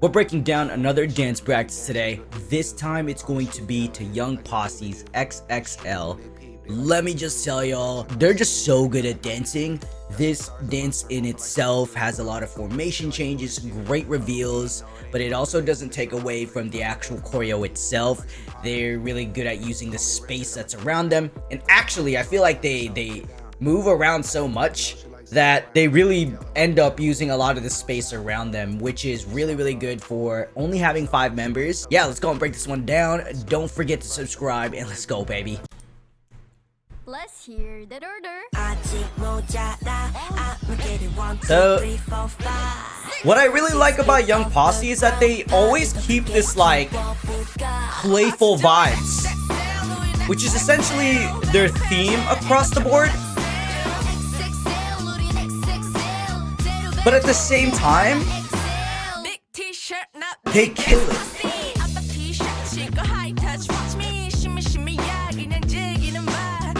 We're breaking down another dance practice today. This time it's going to be to Young Posse's XXL. Let me just tell y'all, they're just so good at dancing. This dance in itself has a lot of formation changes, great reveals, but it also doesn't take away from the actual choreo itself. They're really good at using the space that's around them, and actually I feel like they move around so much that they really end up using a lot of the space around them, which is really good for only having 5 members. Yeah, let's go and break this one down. Don't forget to subscribe, and let's go, baby. Let's hear that order. So, what I really like about Young Posse is that they always keep this like playful vibes, which is essentially their theme across the board. But at the same time, they kill it.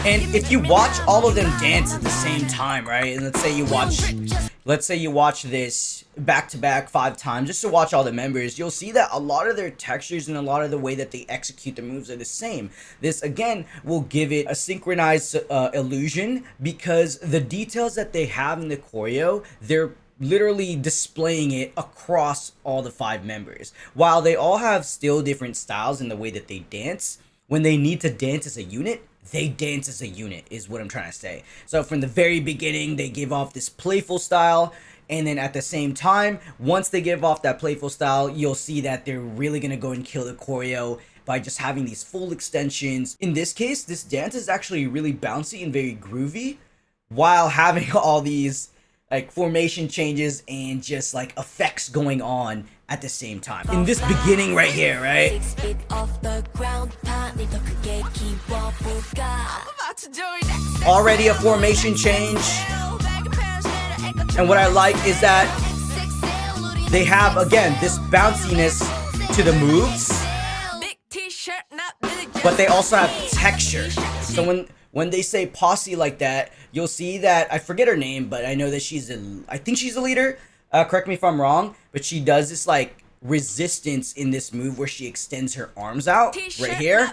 And if you watch all of them dance at the same time, right? And let's say you watch this back to back 5 times just to watch all the members, you'll see that a lot of their textures and a lot of the way that they execute the moves are the same. This again will give it a synchronized illusion because the details that they have in the choreo, they're literally displaying it across all the 5 members. While they all have still different styles in the way that they dance, when they need to dance as a unit, they dance as a unit is what I'm trying to say. So from the very beginning, they give off this playful style, and then at the same time, once they give off that playful style, you'll see that they're really gonna go and kill the choreo by just having these full extensions. In this case, this dance is actually really bouncy and very groovy while having all these like formation changes and just like effects going on at the same time. In this beginning right here, right? Already a formation change. And what I like is that they have, again, this bounciness to the moves, but they also have texture. So when they say posse like that, you'll see that, I forget her name, but I know that I think she's a leader. Correct me if I'm wrong, but she does this like resistance in this move where she extends her arms out right here.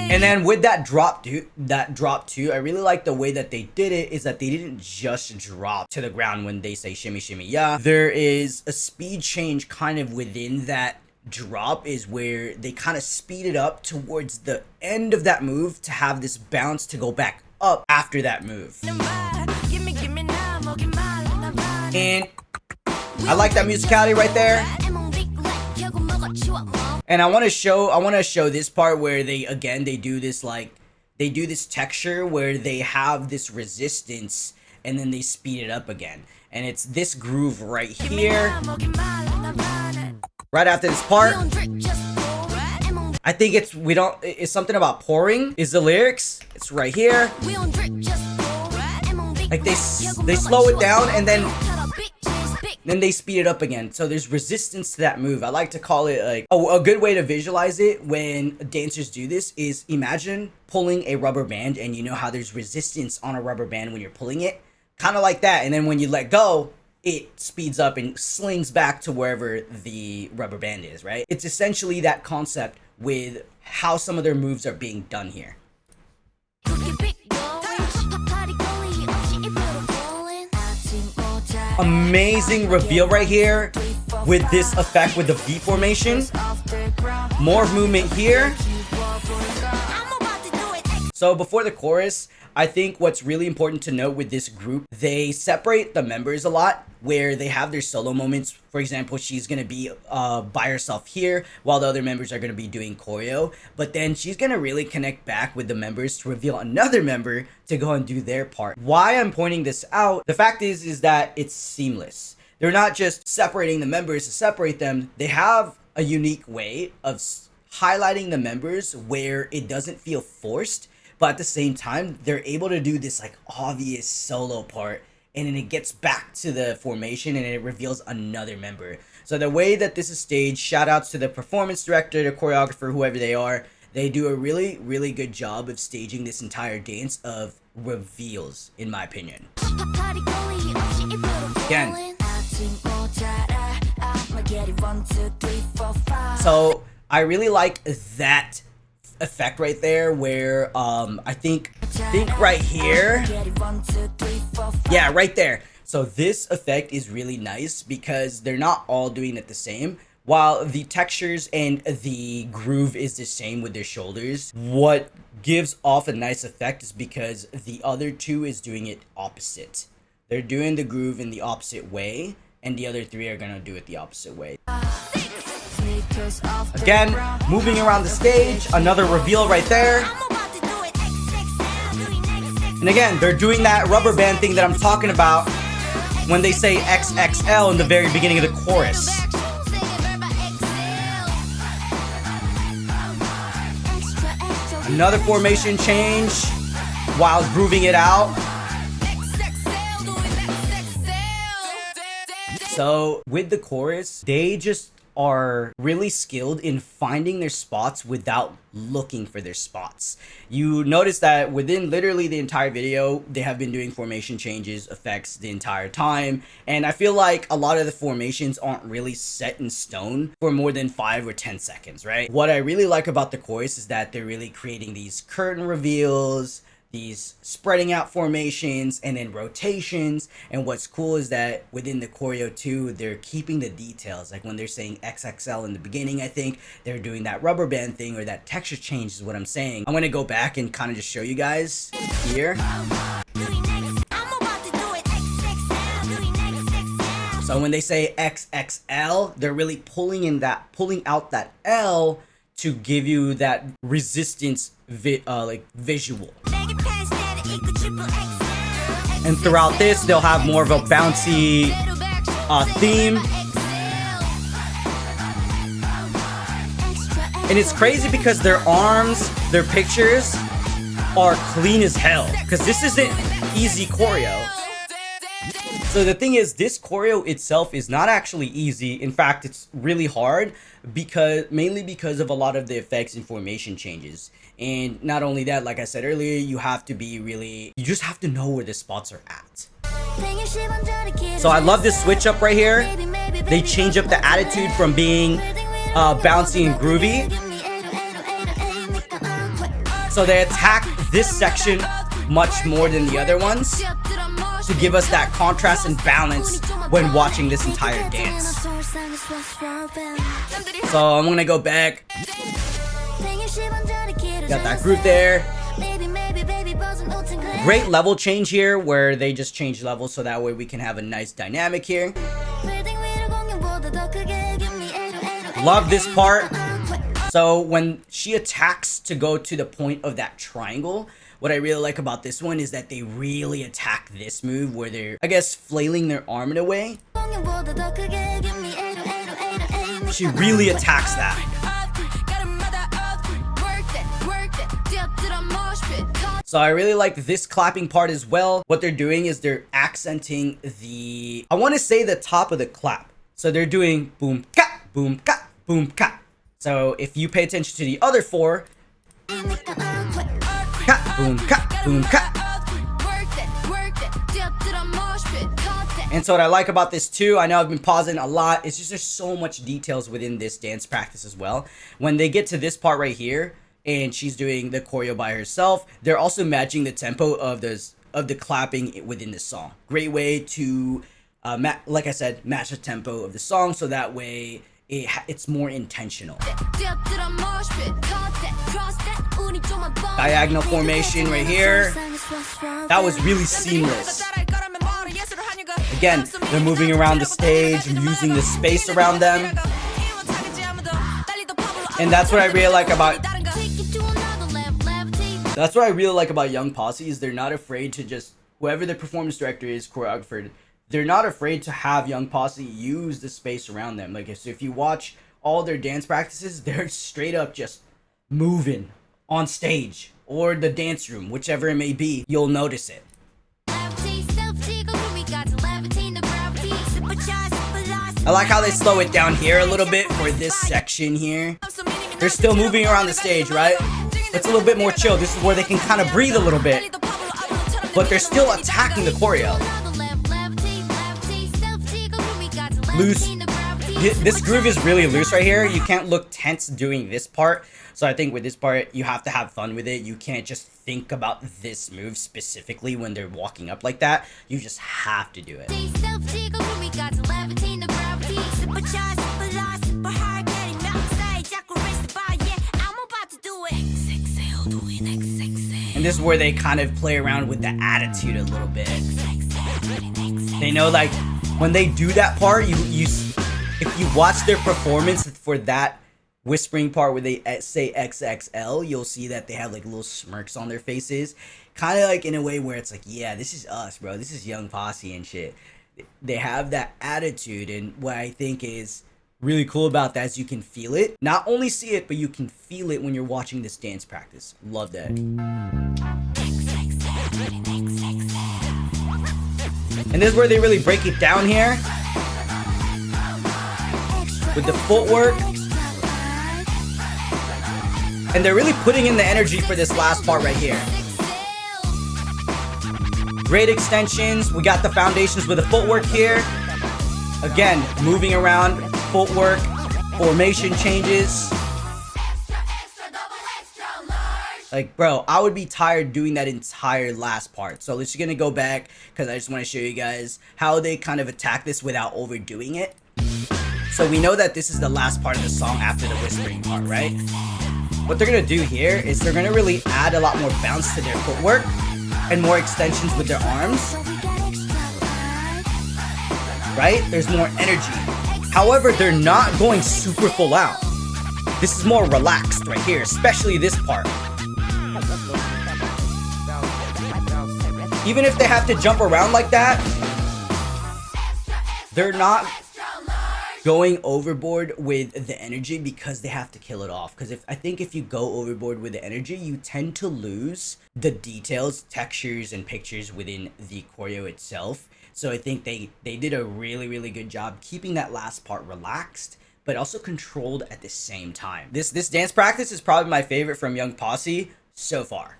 And then with that drop too, I really like the way that they did it is that they didn't just drop to the ground when they say shimmy shimmy yeah. There is a speed change kind of within that drop, is where they kind of speed it up towards the end of that move to have this bounce to go back up after that move. And I like that musicality right there. And I want to show this part where they do this texture where they have this resistance and then they speed it up again. And it's this groove right here. Right after this part, I think it's something about pouring is the lyrics. It's right here. Like they slow it down and then they speed it up again. So there's resistance to that move. I like to call it like a good way to visualize it when dancers do this is imagine pulling a rubber band, and you know how there's resistance on a rubber band when you're pulling it, kind of like that. And then when you let go, it speeds up and slings back to wherever the rubber band is, right? It's essentially that concept with how some of their moves are being done here. Amazing reveal right here with this effect with the V formation. More movement here. So before the chorus, I think what's really important to note with this group, they separate the members a lot where they have their solo moments. For example, she's going to be by herself here while the other members are going to be doing choreo. But then she's going to really connect back with the members to reveal another member to go and do their part. Why I'm pointing this out, the fact is that it's seamless. They're not just separating the members to separate them. They have a unique way of highlighting the members where it doesn't feel forced. But at the same time, they're able to do this like obvious solo part, and then it gets back to the formation and it reveals another member. So the way that this is staged, shout outs to the performance director, the choreographer, whoever they are, They do a really, really good job of staging this entire dance of reveals, in my opinion. Again. So I really like that effect right there where I think right here, yeah, right there. So this effect is really nice because they're not all doing it the same. While the textures and the groove is the same with their shoulders, what gives off a nice effect is because the other two is doing it opposite. They're doing the groove in the opposite way, and the other three are gonna do it the opposite way. Again, moving around the stage, another reveal right there. And again, they're doing that rubber band thing that I'm talking about when they say XXL in the very beginning of the chorus. Another formation change while grooving it out. So with the chorus, they just are really skilled in finding their spots without looking for their spots. You notice that within literally the entire video, they have been doing formation changes, effects the entire time. And I feel like a lot of the formations aren't really set in stone for more than 5 or 10 seconds, right? What I really like about the chorus is that they're really creating these curtain reveals, these spreading out formations, and then rotations. And what's cool is that within the choreo too, they're keeping the details. Like when they're saying XXL in the beginning, I think they're doing that rubber band thing, or that texture change is what I'm saying. I'm gonna go back and kind of just show you guys here. So when they say XXL, they're really pulling out that L to give you that resistance visual. And throughout this, they'll have more of a bouncy theme. And it's crazy because their arms, their pictures are clean as hell, because this isn't easy choreo. So the thing is, this choreo itself is not actually easy. In fact, it's really hard mainly because of a lot of the effects and formation changes. And not only that, like I said earlier, you just have to know where the spots are at. So I love this switch up right here. They change up the attitude from being bouncy and groovy. So they attack this section much more than the other ones to give us that contrast and balance when watching this entire dance. So I'm gonna go back. Got that groove there. Great level change here where they just change levels so that way we can have a nice dynamic here. Love this part. So when she attacks to go to the point of that triangle, what I really like about this one is that they really attack this move where they're, I guess, flailing their arm in a way. She really attacks that. So I really like this clapping part as well. What they're doing is they're accenting I want to say the top of the clap. So they're doing boom, ka, boom, ka, boom, ka. So if you pay attention to the other four, ka, boom, ka, boom, ka. And so what I like about this too, I know I've been pausing a lot, it's just there's so much details within this dance practice as well. When they get to this part right here, and she's doing the choreo by herself, they're also matching the tempo of the clapping within the song. Great way to, like I said, match the tempo of the song so that way it's more intentional. Diagonal formation right here. That was really seamless. Again, they're moving around the stage and using the space around them. And that's what I really like about Young Posse is they're not afraid to just, whoever the performance director is, choreographer, they're not afraid to have Young Posse use the space around them. Like, so if you watch all their dance practices, they're straight up just moving on stage or the dance room, whichever it may be, you'll notice it. I like how they slow it down here a little bit for this section here. They're still moving around the stage, right? It's a little bit more chill. This is where they can kind of breathe a little bit. But they're still attacking the choreo. Loose. This groove is really loose right here. You can't look tense doing this part. So I think with this part, you have to have fun with it. You can't just think about this move specifically when they're walking up like that. You just have to do it. And this is where they kind of play around with the attitude a little bit. They know, like, when they do that part, if you watch their performance for that whispering part where they say XXL, you'll see that they have like little smirks on their faces, kind of like in a way where it's like, yeah, this is us, bro. This is Young Posse and shit. They have that attitude, and what I think is really cool about that is you can feel it. Not only see it, but you can feel it when you're watching this dance practice. Love that. And this is where they really break it down here with the footwork. And they're really putting in the energy for this last part right here. Great extensions. We got the foundations with the footwork here. Again, moving around, footwork, formation changes. Like, bro, I would be tired doing that entire last part. So let's just gonna go back because I just want to show you guys how they kind of attack this without overdoing it. So we know that this is the last part of the song after the whispering part, right? What they're gonna do here is they're gonna really add a lot more bounce to their footwork and more extensions with their arms. Right? There's more energy. However, they're not going super full out. This is more relaxed right here, especially this part. Even if they have to jump around like that, they're not going overboard with the energy because they have to kill it off. Because I think if you go overboard with the energy, you tend to lose the details, textures, and pictures within the choreo itself. So I think they did a really good job keeping that last part relaxed, but also controlled at the same time. This dance practice is probably my favorite from Young Posse so far.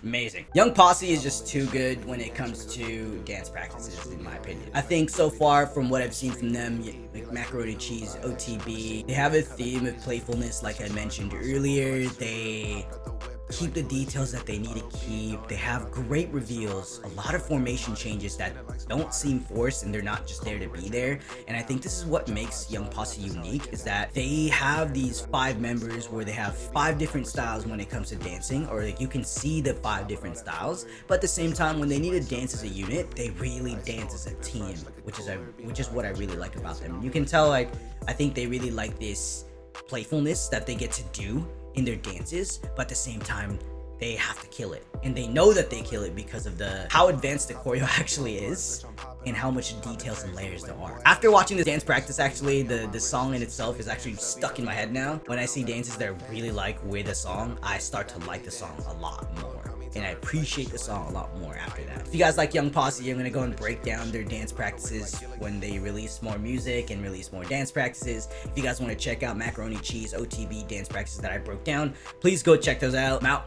Amazing. Young Posse is just too good when it comes to dance practices, in my opinion. I think so far from what I've seen from them, like Macaroni Cheese, OTB, they have a theme of playfulness like I mentioned earlier. They keep the details that they need to keep. They have great reveals, a lot of formation changes that don't seem forced and they're not just there to be there. And I think this is what makes Young Posse unique, is that they have these 5 members where they have 5 different styles when it comes to dancing, or like you can see the 5 different styles, but at the same time when they need to dance as a unit, they really dance as a team, which is what I really like about them. You can tell, like, I think they really like this playfulness that they get to do in their dances, but at the same time they have to kill it, and they know that they kill it because of how advanced the choreo actually is and how much details and layers there are. After watching the dance practice, actually the song in itself is actually stuck in my head now. When I see dances that I really like with a song, I start to like the song a lot more, and I appreciate the song a lot more after that. If you guys like Young Posse, I'm gonna go and break down their dance practices when they release more music and release more dance practices. If you guys want to check out Macaroni Cheese, OTB dance practices that I broke down, please go check those out. I'm out.